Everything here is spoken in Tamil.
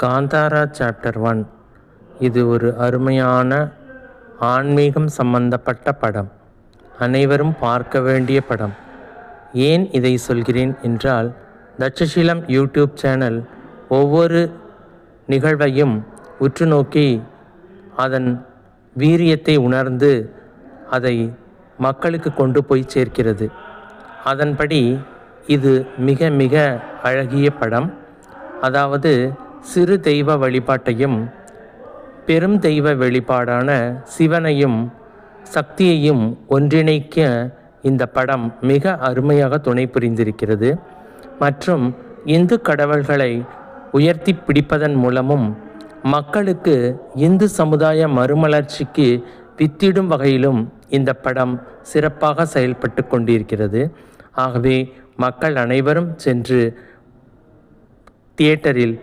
காந்தாரா சாப்டர் 1 இது ஒரு அருமையான ஆன்மீகம் சம்பந்தப்பட்ட படம். அனைவரும் பார்க்க வேண்டிய படம். ஏன் இதை சொல்கிறேன் என்றால், தட்சசீலம் யூடியூப் சேனல் ஒவ்வொரு நிகழ்வையும் உற்று நோக்கி அதன் வீரியத்தை உணர்ந்து அதை மக்களுக்கு கொண்டு போய் சேர்க்கிறது. அதன்படி இது மிக மிக அழகிய படம். அதாவது சிறு தெய்வ வழிபாட்டையும் பெரும் தெய்வ வெளிப்பாடான சிவனையும் சக்தியையும் ஒன்றிணைக்க இந்த படம் மிக அருமையாக துணை புரிந்திருக்கிறது. மற்றும் இந்து கடவுள்களை உயர்த்தி பிடிப்பதன் மூலமும் மக்களுக்கு இந்து சமுதாய மறுமலர்ச்சிக்கு வித்திடும் வகையிலும் இந்த படம் சிறப்பாக செயல்பட்டு கொண்டிருக்கிறது. ஆகவே மக்கள் அனைவரும் சென்று தியேட்டரில்